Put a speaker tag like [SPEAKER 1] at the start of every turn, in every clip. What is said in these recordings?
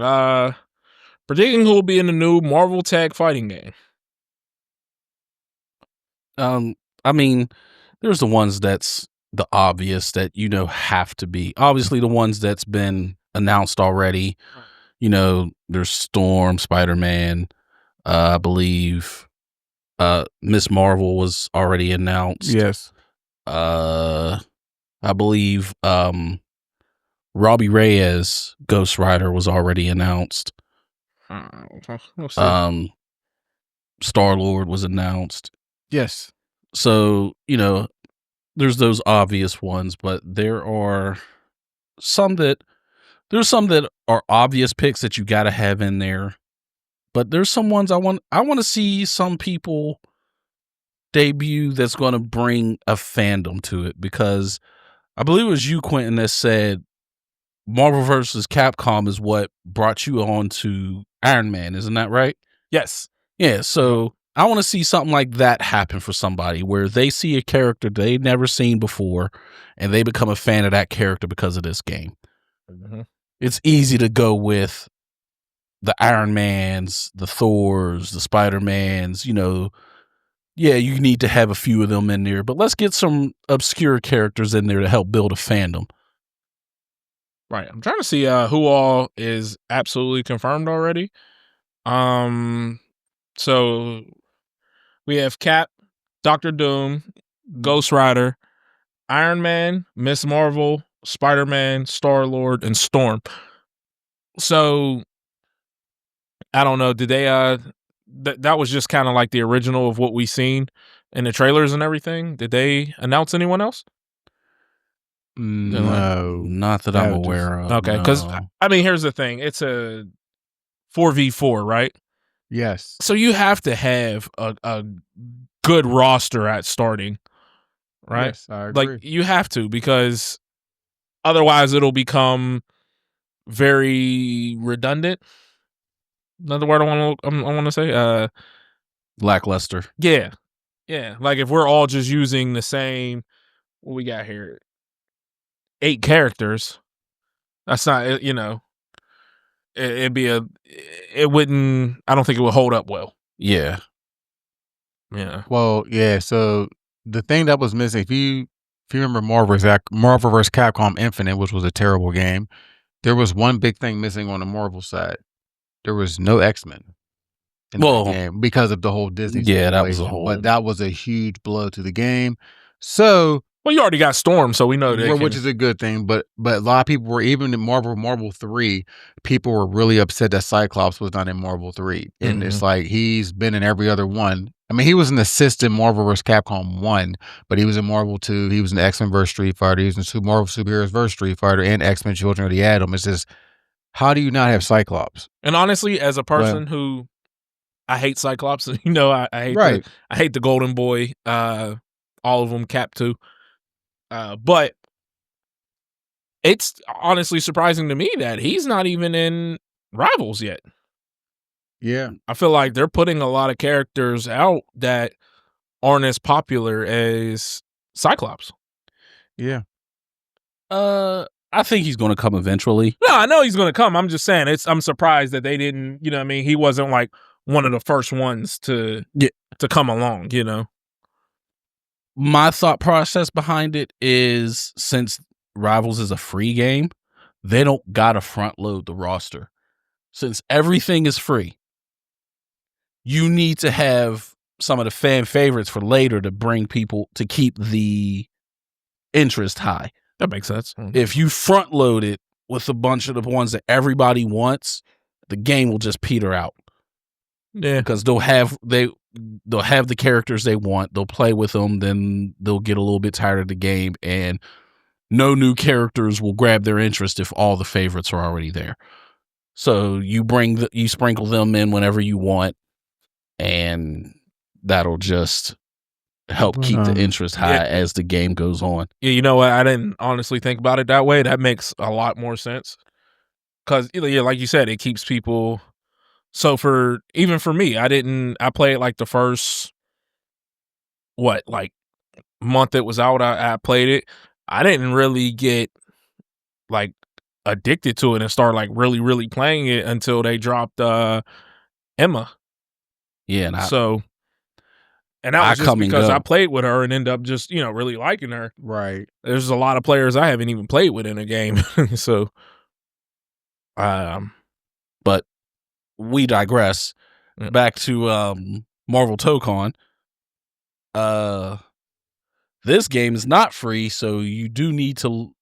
[SPEAKER 1] Uh, predicting who will be in the new Marvel tag fighting game.
[SPEAKER 2] I mean, there's the ones that's the obvious that have to be. Obviously, the ones that's been announced already. There's Storm, Spider-Man. I believe Miss Marvel was already announced.
[SPEAKER 3] Yes.
[SPEAKER 2] I believe Robbie Reyes, Ghost Rider, was already announced.
[SPEAKER 1] We'll see.
[SPEAKER 2] Star-Lord was announced.
[SPEAKER 3] Yes.
[SPEAKER 2] So, there's those obvious ones, but there are some that are obvious picks that you got to have in there. But there's some ones I want to see some people debut that's going to bring a fandom to it, because I believe it was you, Quentin, that said Marvel vs. Capcom is what brought you on to Iron Man. Isn't that right?
[SPEAKER 1] Yes.
[SPEAKER 2] Yeah. So I want to see something like that happen for somebody, where they see a character they've never seen before and they become a fan of that character because of this game.
[SPEAKER 1] Mm-hmm.
[SPEAKER 2] It's easy to go with the Iron Mans, the Thors, the Spider-Mans, yeah, you need to have a few of them in there, but let's get some obscure characters in there to help build a fandom.
[SPEAKER 1] Right. I'm trying to see who all is absolutely confirmed already. So we have Cap, Doctor Doom, Ghost Rider, Iron Man, Miss Marvel, Spider-Man, Star-Lord, and Storm. So I don't know. Did they that was just kind of like the original of what we seen in the trailers and everything. Did they announce anyone else?
[SPEAKER 3] No,
[SPEAKER 2] not that I'm aware of.
[SPEAKER 1] Okay, because I mean, here's the thing: it's a 4v4, right?
[SPEAKER 3] Yes.
[SPEAKER 1] So you have to have a good roster at starting, right?
[SPEAKER 3] Yes, I agree.
[SPEAKER 1] Like you have to, because otherwise it'll become very redundant. Another word I want to say,
[SPEAKER 2] lackluster.
[SPEAKER 1] Yeah. Like if we're all just using the same, what we got here, 8 characters. That's not, it'd be it wouldn't. I don't think it would hold up well.
[SPEAKER 2] Yeah.
[SPEAKER 3] Well, yeah. So the thing that was missing, if you remember Marvel vs. Capcom Infinite, which was a terrible game, there was one big thing missing on the Marvel side. There was no X-Men in that game because of the whole Disney situation.
[SPEAKER 2] Yeah, that was a whole.
[SPEAKER 3] But that was a huge blow to the game. So,
[SPEAKER 1] well, you already got Storm, so we know that,
[SPEAKER 3] which is a good thing. But a lot of people were, even in Marvel 3, people were really upset that Cyclops was not in Marvel 3, and it's like he's been in every other one. I mean, he was an assist in Marvel vs. Capcom 1, but he was in Marvel 2. He was in X-Men vs. Street Fighter. He was in Marvel Superheroes vs. Street Fighter and X-Men Children of the Atom. It's just, how do you not have Cyclops?
[SPEAKER 1] And honestly, as a person who, I hate Cyclops, I hate the Golden Boy, all of them, Cap too. But it's honestly surprising to me that he's not even in Rivals yet.
[SPEAKER 3] Yeah.
[SPEAKER 1] I feel like they're putting a lot of characters out that aren't as popular as Cyclops.
[SPEAKER 3] Yeah.
[SPEAKER 2] I think he's going to come eventually.
[SPEAKER 1] No, I know he's going to come. I'm just saying, I'm surprised that they didn't, he wasn't like one of the first ones to come along,
[SPEAKER 2] My thought process behind it is, since Rivals is a free game, they don't got to front load the roster. Since everything is free, you need to have some of the fan favorites for later to bring people, to keep the interest high.
[SPEAKER 1] That makes sense.
[SPEAKER 2] If you front load it with a bunch of the ones that everybody wants, the game will just peter out.
[SPEAKER 1] Yeah,
[SPEAKER 2] because they'll have the characters they want. They'll play with them, then they'll get a little bit tired of the game, and no new characters will grab their interest if all the favorites are already there. So you sprinkle them in whenever you want, and that'll just help keep the interest high as the game goes on.
[SPEAKER 1] Yeah, you know what? I didn't honestly think about it that way. That makes a lot more sense. Because, like you said, it keeps people. So even for me, I played like the first, month it was out, I played it. I didn't really get like addicted to it and started like really, really playing it until they dropped Emma.
[SPEAKER 2] Yeah, and
[SPEAKER 1] and that
[SPEAKER 2] I
[SPEAKER 1] was just
[SPEAKER 2] come and
[SPEAKER 1] because
[SPEAKER 2] go.
[SPEAKER 1] I played with her and ended up just, really liking her.
[SPEAKER 3] Right.
[SPEAKER 1] There's a lot of players I haven't even played with in a game. So
[SPEAKER 2] but we digress.
[SPEAKER 1] Yeah.
[SPEAKER 2] Back to Marvel Tokon. This game is not free, so you do need to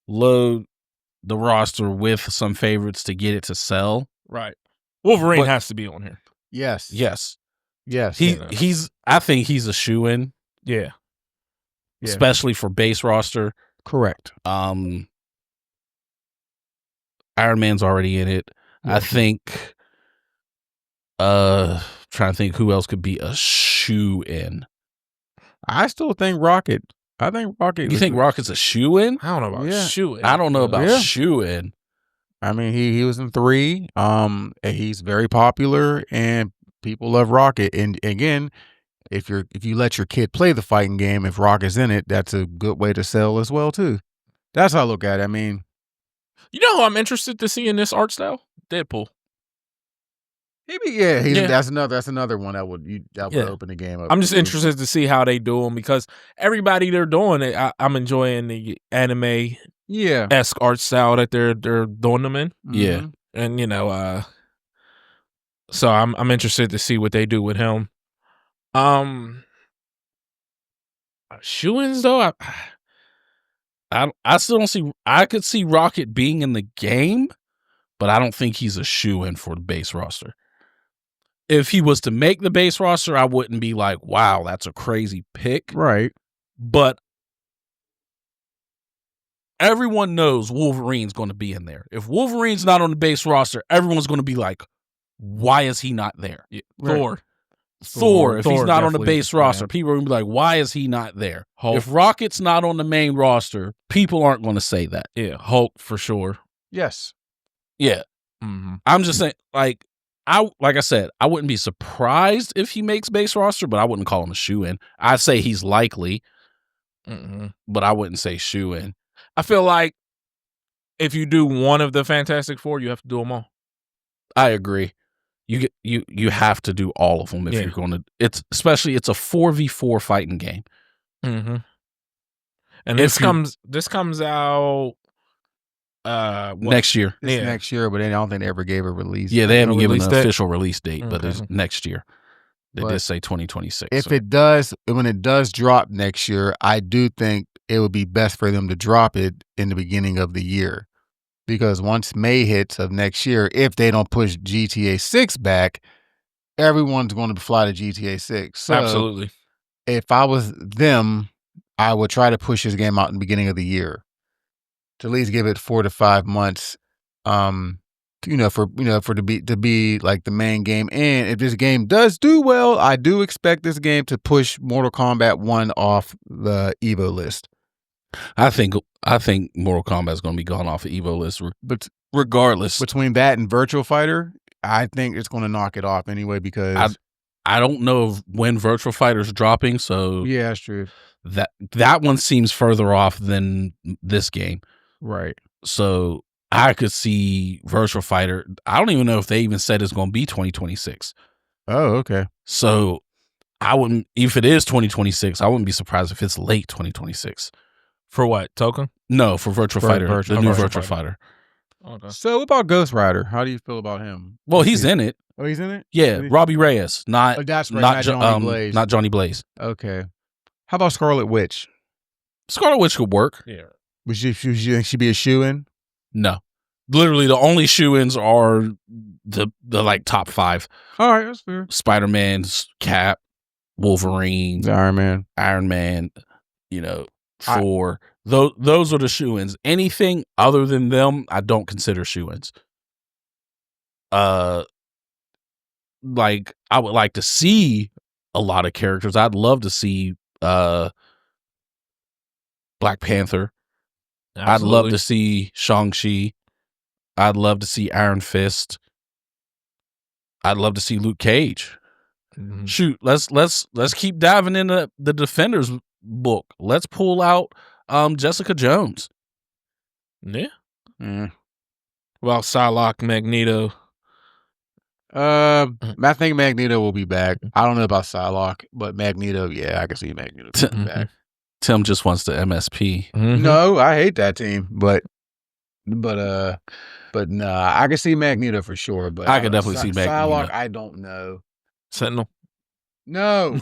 [SPEAKER 2] load the roster with some favorites to get it to sell.
[SPEAKER 1] right. Wolverine
[SPEAKER 2] But-
[SPEAKER 1] has to be on here.
[SPEAKER 3] Yes.
[SPEAKER 2] Yes.
[SPEAKER 3] Yes.
[SPEAKER 2] He's I think he's a shoo-in,
[SPEAKER 1] Yeah.
[SPEAKER 3] Yeah.
[SPEAKER 2] especially for base roster.
[SPEAKER 3] Correct.
[SPEAKER 2] Iron Man's already in it.
[SPEAKER 3] Yeah.
[SPEAKER 2] I think trying to think who else could be a shoe-in.
[SPEAKER 3] I still think Rocket. I think Rocket.
[SPEAKER 2] You think Rocket's a shoe-in?
[SPEAKER 1] I don't know about
[SPEAKER 3] Yeah.
[SPEAKER 1] shooting.
[SPEAKER 2] I don't know about
[SPEAKER 3] Yeah.
[SPEAKER 2] shoe-in.
[SPEAKER 3] I mean, he was in 3. And he's very popular, and people love Rocket. And again, if you let your kid play the fighting game, if Rocket's in it, that's a good way to sell as well too. That's how I look at it. I mean,
[SPEAKER 1] You know who I'm interested to see in this art style? Deadpool.
[SPEAKER 3] yeah.
[SPEAKER 1] Yeah.
[SPEAKER 3] That's another one that would open the game up.
[SPEAKER 1] I'm just
[SPEAKER 3] too.
[SPEAKER 1] interested to see how they do them because everybody they're doing it. I'm enjoying the anime
[SPEAKER 3] Yeah.
[SPEAKER 1] esque art style that they're doing them in,
[SPEAKER 2] Yeah.
[SPEAKER 3] Mhm.
[SPEAKER 1] and so I'm interested to see what they do with him. Shoo-ins though,
[SPEAKER 2] I still don't see. I could see Rocket being in the game, but I don't think he's a shoe-in for the base roster. If he was to make the base roster, I wouldn't be like, wow, that's a crazy pick.
[SPEAKER 3] Right.
[SPEAKER 2] But everyone knows Wolverine's going to be in there. If Wolverine's not on the base roster, everyone's going to be like, why is he not there?
[SPEAKER 1] Thor.
[SPEAKER 2] Thor, if he's not on the
[SPEAKER 1] definitely,
[SPEAKER 2] base roster, people are going to be like, why is he not there?
[SPEAKER 1] Hulk.
[SPEAKER 2] If Rocket's not on the main roster, people aren't going to say that.
[SPEAKER 1] Yeah, Hulk for sure.
[SPEAKER 3] Yes.
[SPEAKER 2] Yeah.
[SPEAKER 1] Mm-hmm.
[SPEAKER 2] I'm just saying, like I said, I wouldn't be surprised if he makes base roster, but I wouldn't call him a shoe-in. I'd say he's likely, but I wouldn't say shoe-in.
[SPEAKER 1] I feel like if you do one of the Fantastic Four, you have to do them all.
[SPEAKER 2] I agree. You have to do all of them if you're going to. It's a 4v4 fighting game.
[SPEAKER 1] Mm-hmm. And this comes out
[SPEAKER 2] next year.
[SPEAKER 3] It's next year, but I don't think they ever gave a release.
[SPEAKER 2] Yeah, they haven't given
[SPEAKER 1] release
[SPEAKER 2] an
[SPEAKER 1] date?
[SPEAKER 2] official release date, but it's
[SPEAKER 1] Okay.
[SPEAKER 2] next year. They
[SPEAKER 3] But
[SPEAKER 2] did say 2026.
[SPEAKER 3] If
[SPEAKER 2] so.
[SPEAKER 3] it does, when it does drop next year, I do think it would be best for them to drop it in the beginning of the year. Because once May hits of next year, if they don't push GTA 6 back, everyone's going to fly to GTA 6. So
[SPEAKER 1] Absolutely.
[SPEAKER 3] if I was them, I would try to push this game out in the beginning of the year to at least give it 4 to 5 months, for to be like the main game. And if this game does do well, I do expect this game to push Mortal Kombat 1 off the Evo list.
[SPEAKER 2] I think Mortal Kombat is going to be gone off of Evo list,
[SPEAKER 3] But
[SPEAKER 2] regardless.
[SPEAKER 3] between that and Virtual Fighter, I think it's going to knock it off anyway because
[SPEAKER 2] I don't know when Virtual Fighter's dropping, so
[SPEAKER 3] yeah, that's true.
[SPEAKER 2] That one seems further off than this game.
[SPEAKER 3] Right.
[SPEAKER 2] So I could see Virtual Fighter. I don't even know if they even said it's going to be 2026.
[SPEAKER 3] Oh, okay.
[SPEAKER 2] So I wouldn't, if it is 2026, I wouldn't be surprised if it's late 2026.
[SPEAKER 1] For what? Tokon?
[SPEAKER 2] No, for Virtual Fighter, the new
[SPEAKER 1] Virtual
[SPEAKER 2] Virtual
[SPEAKER 1] Fighter.
[SPEAKER 2] Fighter.
[SPEAKER 1] Okay.
[SPEAKER 3] So what about Ghost Rider? How do you feel about him?
[SPEAKER 2] Well, he's in it.
[SPEAKER 3] Oh, he's in it?
[SPEAKER 2] Yeah,
[SPEAKER 3] Is he?
[SPEAKER 2] Robbie Reyes, not
[SPEAKER 3] Oh, that's right.
[SPEAKER 2] not
[SPEAKER 3] Johnny Blaze.
[SPEAKER 2] not Johnny Blaze.
[SPEAKER 3] Okay. How about Scarlet Witch?
[SPEAKER 2] Scarlet Witch could work.
[SPEAKER 1] Yeah.
[SPEAKER 3] Would you think she'd be a shoe-in?
[SPEAKER 2] No, literally the only shoe-ins are the like top 5:
[SPEAKER 3] All right, that's fair.
[SPEAKER 2] Spider-Man, Cap, Wolverine,
[SPEAKER 3] Iron Man.
[SPEAKER 2] Thor. Those are the shoe-ins. Anything other than them, I don't consider shoe-ins. Like I would like to see a lot of characters. I'd love to see Black Panther.
[SPEAKER 1] Absolutely.
[SPEAKER 2] I'd love to see Shang-Chi. I'd love to see Iron Fist. I'd love to see Luke Cage.
[SPEAKER 1] Mhm.
[SPEAKER 2] Shoot, let's keep diving into the Defenders book. Let's pull out Jessica Jones.
[SPEAKER 1] Yeah. Well, Psylocke, Magneto.
[SPEAKER 3] I think Magneto will be back. I don't know about Psylocke, but Magneto, yeah, I can see Magneto being back.
[SPEAKER 2] Tim just wants the MSP.
[SPEAKER 3] No, I hate that team, but nah, I can see Magneto for sure. But
[SPEAKER 2] I could definitely see Magneto.
[SPEAKER 3] Psylocke, I don't know.
[SPEAKER 1] Sentinel.
[SPEAKER 3] No,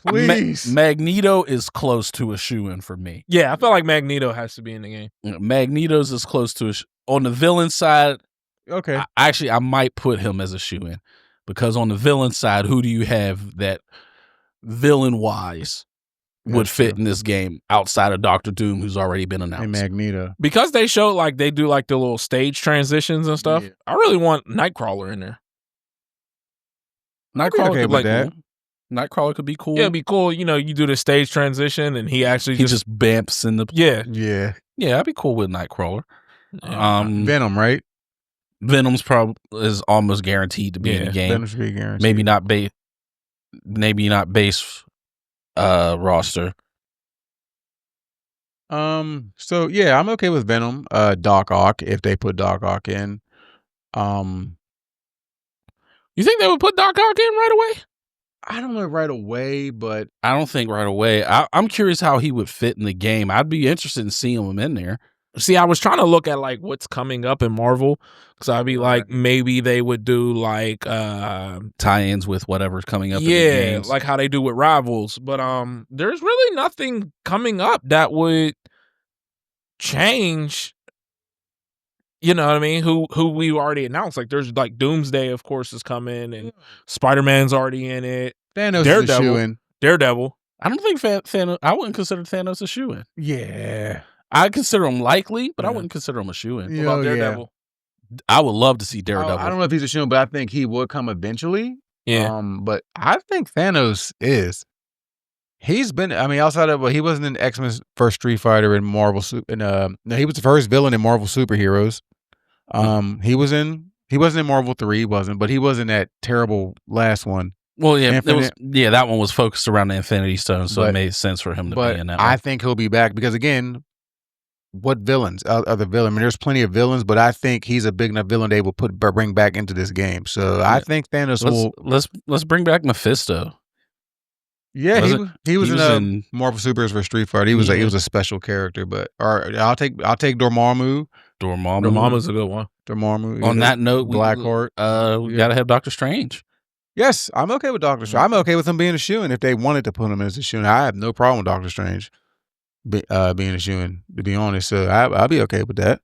[SPEAKER 3] please.
[SPEAKER 2] Magneto is close to a shoo-in for me.
[SPEAKER 1] Yeah, I feel like Magneto has to be in the game.
[SPEAKER 2] Magneto's as close to on the villain side.
[SPEAKER 3] Okay,
[SPEAKER 2] I might put him as a shoo-in because on the villain side, who do you have that villain-wise would fit in this game outside of Doctor Doom, who's already been announced?
[SPEAKER 3] And Magneto.
[SPEAKER 1] Because they show like they do like the little stage transitions and stuff.
[SPEAKER 3] Yeah.
[SPEAKER 1] I really want Nightcrawler in there.
[SPEAKER 2] Nightcrawler
[SPEAKER 3] okay
[SPEAKER 2] could
[SPEAKER 3] with
[SPEAKER 2] be
[SPEAKER 3] that.
[SPEAKER 2] cool. Nightcrawler could be cool.
[SPEAKER 1] Yeah, it'd be cool. You know, you do the stage transition and he actually
[SPEAKER 2] he just bamps in the
[SPEAKER 1] yeah.
[SPEAKER 2] I'd be cool with Nightcrawler.
[SPEAKER 3] Venom, right?
[SPEAKER 2] Venom's probably is almost guaranteed to be in the game.
[SPEAKER 3] Venom should be guaranteed.
[SPEAKER 2] Maybe not base roster.
[SPEAKER 3] So yeah, I'm okay with Venom. Doc Ock, if they put Doc Ock in.
[SPEAKER 1] You think they would put Doc Ock in right away?
[SPEAKER 3] I don't know right away, but
[SPEAKER 2] I don't think right away. I'm curious how he would fit in the game. I'd be interested in seeing him in there.
[SPEAKER 1] See, I was trying to look at like what's coming up in Marvel, because I'd be like, maybe they would do like
[SPEAKER 2] tie-ins with whatever's coming up.
[SPEAKER 1] Yeah,
[SPEAKER 2] in the games.
[SPEAKER 1] like how they do with Rivals. But there's really nothing coming up that would change. You know what I mean? Who we already announced? Like there's like Doomsday, of course, is coming, and Spider-Man's already in it.
[SPEAKER 3] Thanos is a shoo-in.
[SPEAKER 1] Daredevil.
[SPEAKER 2] I don't think Thanos. I wouldn't consider Thanos a shoo-in.
[SPEAKER 3] Yeah,
[SPEAKER 2] I consider him likely, but I wouldn't consider him a shoo-in.
[SPEAKER 1] What about Daredevil?
[SPEAKER 2] I would love to see Daredevil.
[SPEAKER 3] I don't know if he's a shoo-in, but I think he would come eventually.
[SPEAKER 1] Yeah.
[SPEAKER 3] But I think Thanos is. He's been. I mean, outside of he wasn't in X-Men's first Street Fighter in Marvel. No, he was the first villain in Marvel superheroes. He wasn't in Marvel 3. He wasn't, but he was in that terrible last one.
[SPEAKER 2] Well, yeah, that one was focused around the Infinity Stone, so it made sense for him to be in that one.
[SPEAKER 3] I think he'll be back because again, what villains? Other villains? I mean, there's plenty of villains, but I think he's a big enough villain they will bring back into this game. So I think Thanos will.
[SPEAKER 2] Let's bring back Mephisto.
[SPEAKER 3] Yeah, he was in Marvel Superheroes for Street Fighter. He was a special character, but I'll take Dormammu.
[SPEAKER 1] Dormammu's a good one.
[SPEAKER 3] Dormammu.
[SPEAKER 2] On that note,
[SPEAKER 3] Blackheart.
[SPEAKER 2] We gotta have Doctor Strange.
[SPEAKER 3] Yes, I'm okay with Doctor Strange. I'm okay with him being a shoo-in if they wanted to put him as a shoo-in. I have no problem with Doctor Strange being a shoo-in, to be honest. So I'll be okay with that.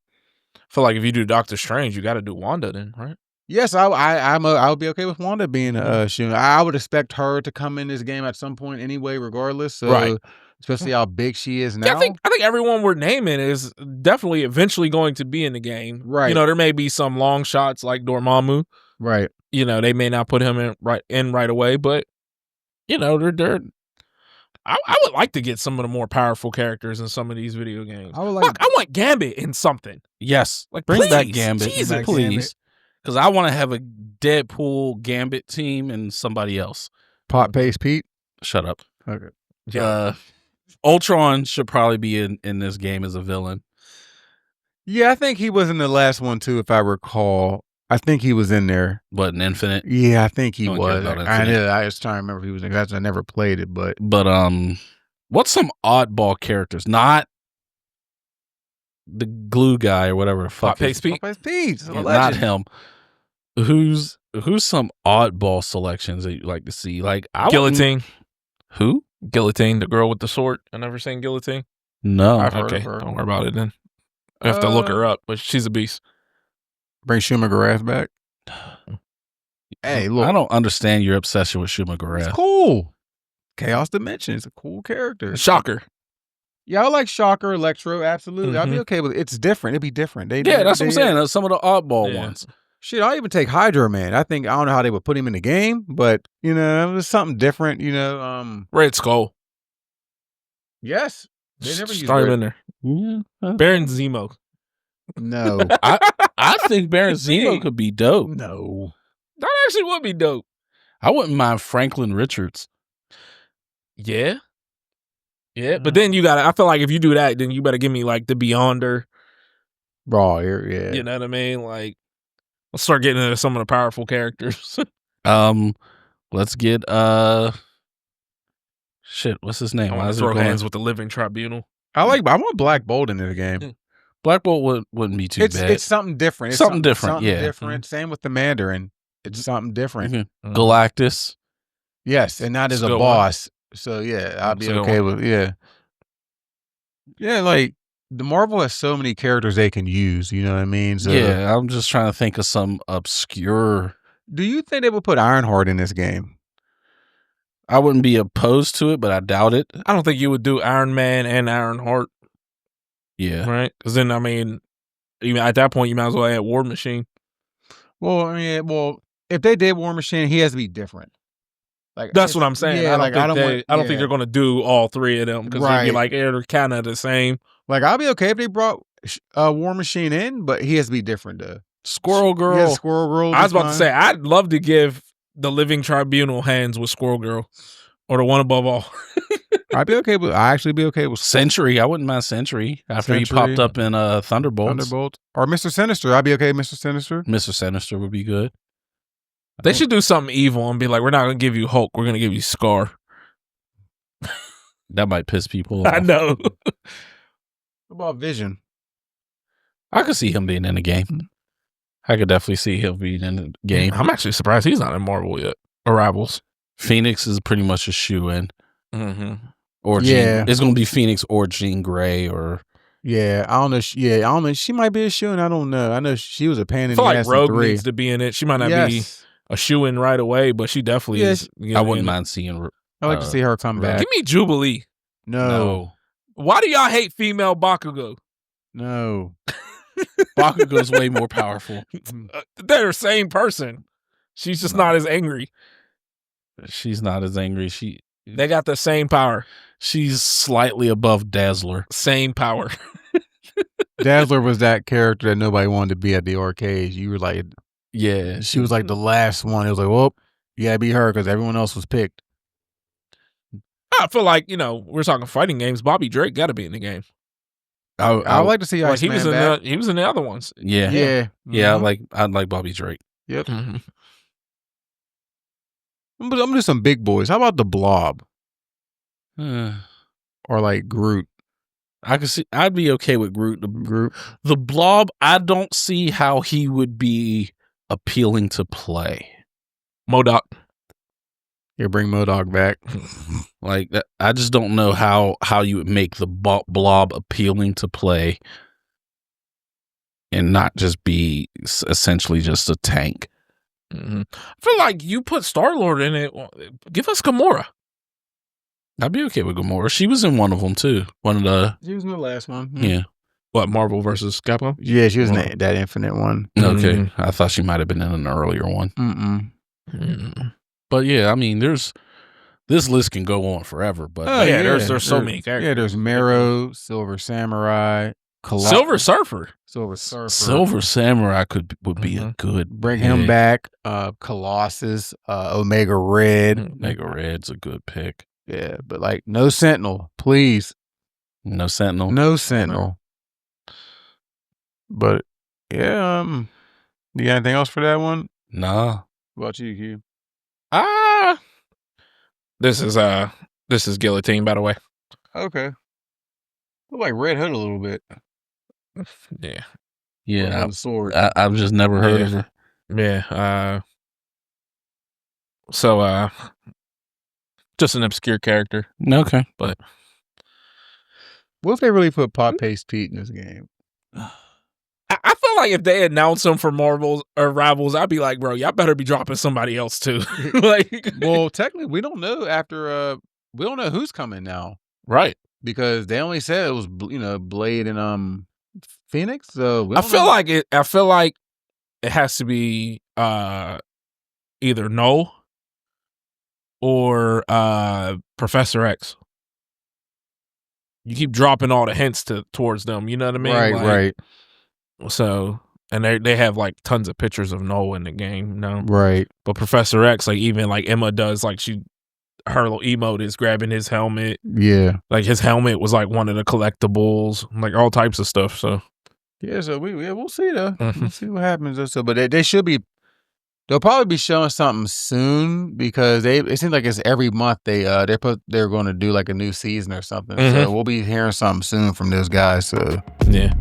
[SPEAKER 1] I feel like if you do Doctor Strange, you got to do Wanda then, right?
[SPEAKER 3] Yes, I would be okay with Wanda being a shoo-in. I would expect her to come in this game at some point anyway, regardless. So,
[SPEAKER 1] right.
[SPEAKER 3] Especially how big she is now.
[SPEAKER 1] Yeah, I think everyone we're naming is definitely eventually going to be in the game.
[SPEAKER 3] Right.
[SPEAKER 1] You know, there may be some long shots like Dormammu.
[SPEAKER 3] Right.
[SPEAKER 1] You know, they may not put him in right away, but you know, they're I would like to get some of the more powerful characters in some of these video games. I want Gambit in something.
[SPEAKER 2] Yes.
[SPEAKER 1] Like
[SPEAKER 2] bring back
[SPEAKER 1] please,
[SPEAKER 2] Gambit.
[SPEAKER 1] Jesus.
[SPEAKER 2] Please. Because I want to have a Deadpool Gambit team and somebody else.
[SPEAKER 3] Pot Paste Pete?
[SPEAKER 2] Shut up.
[SPEAKER 3] Okay.
[SPEAKER 2] Yeah. Ultron should probably be in this game as a villain.
[SPEAKER 3] Yeah, I think he was in the last one too, if I recall. I think he was in there.
[SPEAKER 2] But in Infinite?
[SPEAKER 3] Yeah, I think he was.
[SPEAKER 2] I
[SPEAKER 3] know. I was trying to remember if he was in there. I never played it, but
[SPEAKER 2] what's some oddball characters? Not the glue guy or whatever the fuck.
[SPEAKER 1] Pot Paste Pete?
[SPEAKER 3] Pot Paste Pete.
[SPEAKER 2] Not him. Who's some oddball selections that you like to see? Like
[SPEAKER 1] Guillotine.
[SPEAKER 2] Who?
[SPEAKER 1] Guillotine, the girl with the sword. I never seen Guillotine.
[SPEAKER 2] No.
[SPEAKER 1] I've heard of her. Don't worry about it then. I have to look her up, but she's a beast.
[SPEAKER 3] Bring Shuma Gorath back. Hey, look.
[SPEAKER 2] I don't understand your obsession with Shuma Gorath.
[SPEAKER 3] It's cool. Chaos Dimension is a cool character.
[SPEAKER 1] Shocker.
[SPEAKER 3] Yeah, I like Shocker, Electro, absolutely. I'd be okay with it. It's different. It'd be different.
[SPEAKER 2] That's what I'm saying. Some of the oddball ones.
[SPEAKER 3] Shit, I'll even take Hydro Man. I don't know how they would put him in the game, but you know, it was something different, you know.
[SPEAKER 1] Red Skull.
[SPEAKER 3] Yes. They never used
[SPEAKER 1] Start him in there.
[SPEAKER 2] Yeah.
[SPEAKER 1] Baron Zemo.
[SPEAKER 3] No.
[SPEAKER 2] I think Baron Zemo could be dope.
[SPEAKER 3] No.
[SPEAKER 1] That actually would be dope.
[SPEAKER 2] I wouldn't mind Franklin Richards.
[SPEAKER 1] Yeah. Yeah. But then I feel like if you do that, then you better give me like the Beyonder.
[SPEAKER 3] Raw, yeah.
[SPEAKER 1] You know what I mean? Like, let's start getting into some of the powerful characters.
[SPEAKER 2] Let's get shit. What's his name?
[SPEAKER 1] I
[SPEAKER 2] Why
[SPEAKER 1] want to
[SPEAKER 2] is it
[SPEAKER 1] throw
[SPEAKER 2] going?
[SPEAKER 1] hands with the Living Tribunal.
[SPEAKER 3] I want Black Bolt in the game.
[SPEAKER 2] Black Bolt wouldn't be too bad.
[SPEAKER 3] It's something different. It's
[SPEAKER 2] Something different,
[SPEAKER 3] Something
[SPEAKER 2] yeah.
[SPEAKER 3] different. Same with the Mandarin. It's something different.
[SPEAKER 2] Mhm. Galactus.
[SPEAKER 3] Yes, and not as a
[SPEAKER 1] Still
[SPEAKER 3] boss. So yeah, I'll be
[SPEAKER 1] Still
[SPEAKER 3] okay with yeah. Like the Marvel has so many characters they can use. You know what I mean? So,
[SPEAKER 2] Yeah, I'm just trying to think of some obscure.
[SPEAKER 3] do you think they would put Ironheart in this game?
[SPEAKER 2] I wouldn't be opposed to it, but I doubt it.
[SPEAKER 1] I don't think you would do Iron Man and Ironheart,
[SPEAKER 2] Yeah.
[SPEAKER 1] right? Because then, I mean, even at that point, you might as well add War Machine.
[SPEAKER 3] Well, I mean, if they did War Machine, he has to be different. Like
[SPEAKER 1] That's what I'm saying.
[SPEAKER 3] Yeah,
[SPEAKER 1] I don't think they're going to do all three of them because they'd be
[SPEAKER 3] Right.
[SPEAKER 1] like, they're kind of the same.
[SPEAKER 3] Like I'll be okay if they brought War Machine in, but he has to be different though.
[SPEAKER 2] Squirrel Girl.
[SPEAKER 3] Yeah, Squirrel Girl.
[SPEAKER 1] I was about to say, I'd love to give the Living Tribunal hands with Squirrel Girl or the one above all.
[SPEAKER 3] I'd actually be okay with
[SPEAKER 2] Sentry. I wouldn't mind Sentry after he
[SPEAKER 3] Sentry.
[SPEAKER 2] popped up in Thunderbolts.
[SPEAKER 3] Thunderbolt or Mr. Sinister. I'd be okay with Mr. Sinister.
[SPEAKER 2] Mr. Sinister would be good.
[SPEAKER 1] They should do something evil and be like, we're not going to give you Hulk. We're going to give you Scar.
[SPEAKER 2] That might piss people off.
[SPEAKER 1] I know.
[SPEAKER 3] What about Vision?
[SPEAKER 2] I could see him being in the game. I could definitely see him being in the game.
[SPEAKER 1] I'm actually surprised he's not in Marvel yet. Arrivals.
[SPEAKER 2] Phoenix is pretty much a shoe-in.
[SPEAKER 1] Mm-hmm.
[SPEAKER 2] Or
[SPEAKER 3] Yeah.
[SPEAKER 2] Jean, it's going to be Phoenix or Jean Grey or...
[SPEAKER 3] Yeah, I don't know. I don't know. She might be a shoe-in. I don't know. I know she was a pain
[SPEAKER 1] I
[SPEAKER 3] in
[SPEAKER 1] feel
[SPEAKER 3] the
[SPEAKER 1] like
[SPEAKER 3] ass
[SPEAKER 1] Rogue
[SPEAKER 3] in 3.
[SPEAKER 1] needs to be in it. She might not be a shoe-in right away, but she definitely is.
[SPEAKER 2] I wouldn't mind seeing...
[SPEAKER 3] I'd like to see her come back.
[SPEAKER 1] Give me Jubilee.
[SPEAKER 3] No.
[SPEAKER 1] Why do y'all hate female Bakugo?
[SPEAKER 3] No.
[SPEAKER 2] Bakugo's way more powerful.
[SPEAKER 1] They're the same person. She's just not as angry.
[SPEAKER 2] She's not as angry.
[SPEAKER 1] They got the same power.
[SPEAKER 2] She's slightly above Dazzler.
[SPEAKER 1] Same power.
[SPEAKER 3] Dazzler was that character that nobody wanted to be at the arcades. You were like,
[SPEAKER 2] yeah,
[SPEAKER 3] she was like the last one. It was like, well, you gotta be her because everyone else was picked.
[SPEAKER 1] I feel like, we're talking fighting games. Bobby Drake got to be in the game.
[SPEAKER 3] I would like to see
[SPEAKER 1] Like
[SPEAKER 3] Iceman back.
[SPEAKER 1] he was in the other ones.
[SPEAKER 2] Yeah.
[SPEAKER 3] Yeah.
[SPEAKER 2] Yeah,
[SPEAKER 3] Mhm.
[SPEAKER 2] I'd like Bobby Drake.
[SPEAKER 3] Yep.
[SPEAKER 1] Mm-hmm.
[SPEAKER 3] I'm gonna do some big boys. How about the Blob
[SPEAKER 2] I
[SPEAKER 3] or like Groot?
[SPEAKER 2] could see. I'd be okay with Groot.
[SPEAKER 3] Groot.
[SPEAKER 2] The Blob. I don't see how he would be appealing to play.
[SPEAKER 1] MODOK.
[SPEAKER 3] Yeah, bring MODOK back.
[SPEAKER 2] Like that, I just don't know how you would make the Blob appealing to play, and not just be essentially just a tank.
[SPEAKER 1] Mm-hmm. I feel like you put Star-Lord in it. Give us Gamora.
[SPEAKER 2] I'd be okay with Gamora. She was in one of them too. One of the
[SPEAKER 3] She was in the last one.
[SPEAKER 2] yeah.
[SPEAKER 1] What, Marvel versus Capcom?
[SPEAKER 3] Yeah, she was in
[SPEAKER 1] Wow.
[SPEAKER 3] that Infinite one.
[SPEAKER 2] Okay,
[SPEAKER 1] Mhm.
[SPEAKER 2] I thought she might have been in an earlier one.
[SPEAKER 3] Mm-mm.
[SPEAKER 2] But yeah, I mean, this list can go on forever. But
[SPEAKER 1] Oh, yeah, there's so many characters.
[SPEAKER 3] Yeah, there's Marrow, Silver Samurai,
[SPEAKER 1] Silver Surfer.
[SPEAKER 3] Silver Surfer.
[SPEAKER 2] Silver Samurai would be a
[SPEAKER 1] Mhm.
[SPEAKER 2] good
[SPEAKER 3] Bring him
[SPEAKER 2] pick.
[SPEAKER 3] back. Colossus, Omega Red.
[SPEAKER 2] Mega Red's a good pick.
[SPEAKER 3] Yeah, but like no Sentinel, please.
[SPEAKER 2] No Sentinel.
[SPEAKER 3] No Sentinel. But yeah, you got anything else for that one?
[SPEAKER 2] Nah.
[SPEAKER 3] What about you, Q?
[SPEAKER 1] This is Guillotine, by the way.
[SPEAKER 3] Okay. Look like Red Hood a little bit.
[SPEAKER 1] Yeah.
[SPEAKER 2] Yeah,
[SPEAKER 3] On the sword.
[SPEAKER 2] I've just never heard of her.
[SPEAKER 1] Yeah. So just an obscure character.
[SPEAKER 2] Okay.
[SPEAKER 3] What if they really put Pop Paste Pete in this game?
[SPEAKER 1] I feel like if they announce him for Marvel or Rivals, I'd be like, bro, y'all better be dropping somebody else too. Like,
[SPEAKER 3] Well, technically, we don't know after. We don't know who's coming now
[SPEAKER 1] right.
[SPEAKER 3] because they only said it was Blade and Phoenix. So we
[SPEAKER 1] I
[SPEAKER 3] don't
[SPEAKER 1] feel
[SPEAKER 3] know.
[SPEAKER 1] like it has to be either No or Professor X. You keep dropping all the hints towards them, you know what I mean?
[SPEAKER 3] Right,
[SPEAKER 1] Like,
[SPEAKER 3] right,
[SPEAKER 1] So, and they have like tons of pictures of No in the game,
[SPEAKER 3] right.
[SPEAKER 1] But Professor X, like even like Emma does, like her little emote is grabbing his helmet.
[SPEAKER 3] Yeah.
[SPEAKER 1] Like his helmet was like one of the collectibles, like all types of stuff. So
[SPEAKER 3] Yeah, so we'll see though. We'll see what happens. So, but they should be. They'll probably be showing something soon because it seems like it's every month they're going to do like a new season or something. So we'll be hearing something soon from those guys. So
[SPEAKER 1] yeah.